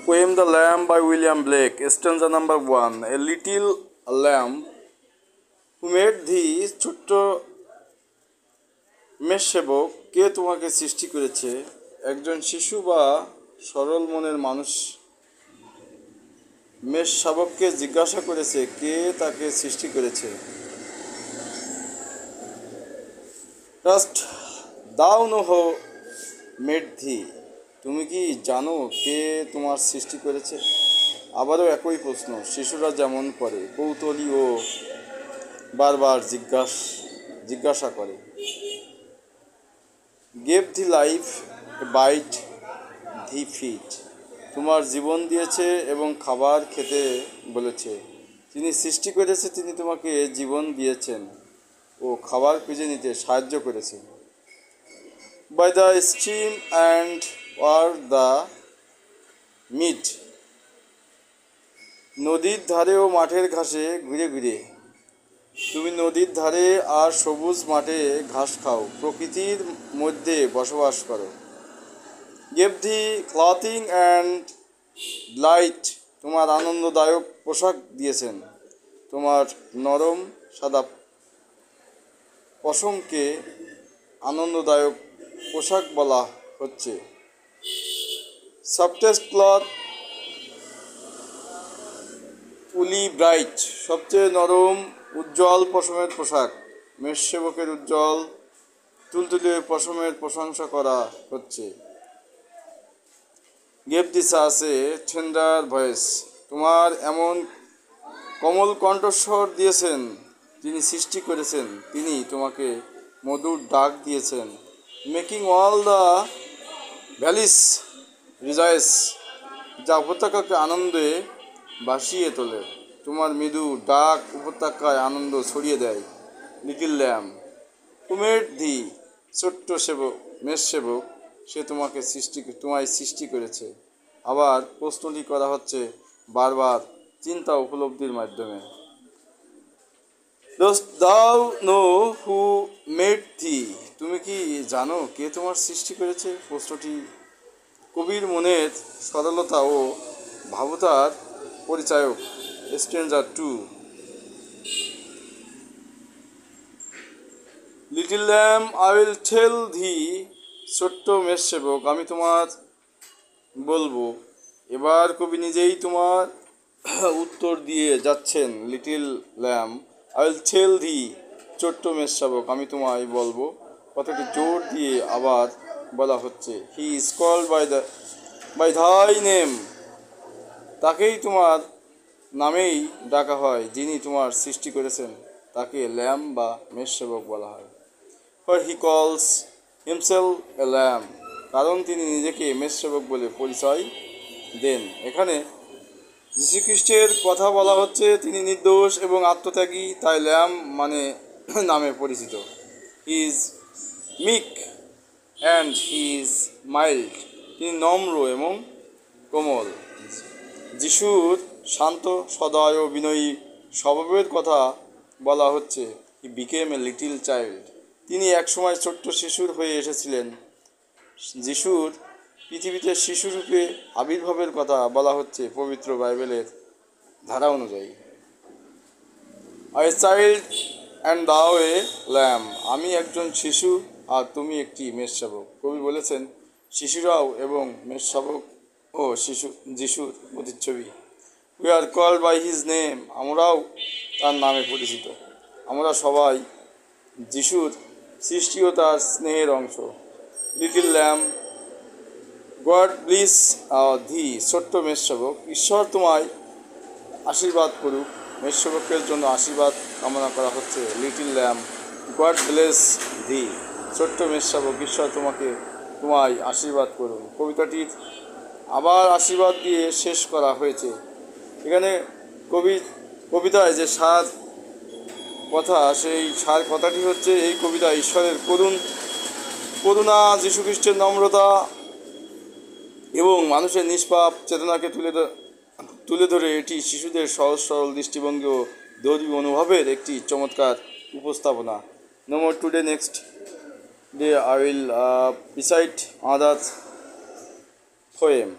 Poem The Lamb by William Blake, stanza number 1. A little lamb who made thee, ছোট্ট মেষসেবক, কে তোমাকে সৃষ্টি করেছে? একজন শিশু বা সরল মনের মানুষ মেষশাবককে জিজ্ঞাসা করেছে কে তাকে সৃষ্টি করেছে। Dost thou know who made thee? তুমি কি জানো কে তোমার সৃষ্টি করেছে? আবারও একই প্রশ্ন শিশুরা যেমন করে, কৌতূহলী ও বারবার জিজ্ঞাসা করে। Gave thee life, a bite thee feed. তোমার জীবন দিয়েছে এবং খাবার খেতে বলেছে। যিনি সৃষ্টি করেছে তিনি তোমাকে জীবন দিয়েছেন ও খাবার খুঁজে নিতে সাহায্য করেছে। By the stream and o'er the mead. নদীর ধারে ও মাঠের ঘাসে ঘুরে ঘুরে। তুমি নদীর ধারে আর সবুজ মাঠে ঘাস খাও, প্রকৃতির মধ্যে বসবাস করো। Give thee clothing and light. তোমার আনন্দদায়ক পোশাক দিয়েছেন। তোমার নরম সাদা পশমকে আনন্দদায়ক পোশাক বলা হচ্ছে। সফটেস্ট ক্লথ উলি ব্রাইট। সবচেয়ে নরম উজ্জ্বল পশমের পোশাক। মেষসেবকের উজ্জ্বল তুলতুলে পশমের প্রশংসা করা হচ্ছে। গেভ দিস আছে টেন্ডার ভয়েস। তোমার এমন কোমল কণ্ঠস্বর দিয়েছেন, যিনি সৃষ্টি করেছেন তিনি তোমাকে মধুর ডাক দিয়েছেন। Making all the valleys rejoice. যা উপত্যকাকে আনন্দে ভাসিয়ে তোলে। তোমার মৃদু ডাক উপত্যকায় আনন্দ ছড়িয়ে দেয়। Little lamb who made the, ছোট্ট মেষসেবক, সে তোমায় সৃষ্টি করেছে। আবার প্রশ্নটি করা হচ্ছে বারবার চিন্তা উপলব্ধির মাধ্যমে। Dost thou know who made thee? তুমি কি জানো কে তোমার সৃষ্টি করেছে? প্রশ্নটি কবির মনের সরলতা ও ভাবুতার পরিচায়ক। Stranger 2. Little lamb I will tell thee, ছোট্ট মেষসেবক আমি তোমার বলবো। এবার কবি নিজেই তোমার উত্তর দিয়ে যাচ্ছেন। Little lamb I will tell thee, ছোট্ট মেষসেবক আমি তোমায় বলবো। কথাটি জোর দিয়ে আবার বলা হচ্ছে। He is called by thy name. তাকেই তোমার নামেই ডাকা হয়। যিনি তোমার সৃষ্টি করেছেন তাকে ল্যাম্ব বা মেষসেবক বলা হয়। ফর হি কলস হিমসেলফ এ ল্যাম্ব, কারণ তিনি নিজেকে মেষসেবক বলে পরিচয় দেন। এখানে যীশুখ্রিস্টের কথা বলা হচ্ছে। তিনি নির্দোষ এবং আত্মত্যাগী, তাই ল্যাম্ব মানে নামে পরিচিত। He is meek and he is mild. তিনি নম্র এবং কোমল। যিশুর শান্ত, সদয় ও বিনয়ী স্বভাবের কথা বলা হচ্ছে। He became a little child. তিনি একসময় ছোট্ট শিশুর হয়ে এসেছিলেন। যিশুর পৃথিবীতে শিশুরূপে আবির্ভাবের কথা বলা হচ্ছে পবিত্র বাইবেলের ধারা অনুযায়ী। আই চাইল্ড অ্যান্ড দাও এ ল্যাম্ব। আমি একজন শিশু আর তুমি একটি মেষশাবক। কবি বলেছেন শিশুরাও এবং মেষশাবক ও যিশুর প্রতিচ্ছবি। We are called by his name. আমরাও তার নামে পরিচিত। আমরা সবাই যিশুর সৃষ্টি ও তার স্নেহের অংশ। লিটল ল্যাম্ব গড ব্লেস ধি, ছোট্ট মেষশাবক, ঈশ্বর তোমায় আশীর্বাদ করুক। মেষশাবকের জন্য আশীর্বাদ কামনা করা হচ্ছে। লিটল ল্যাম্ব গড ব্লেস ধি, ছোট্ট মেষশাবক, ঈশ্বর তোমায় আশীর্বাদ করুন। কবিতাটির আবার আশীর্বাদ দিয়ে শেষ করা হয়েছে। এখানে কবিতায় যে সার কথা, সেই সার কথাটি হচ্ছে এই কবিতা ঈশ্বরের করুণা, যীশুখ্রিস্টের নম্রতা এবং মানুষের নিষ্পাপ চেতনাকে তুলে ধরে এটি শিশুদের সহজ সরল দৃষ্টিভঙ্গি ও দৈবিক অনুভবের একটি চমৎকার উপস্থাপনা। No more today, next day I will recite another poem.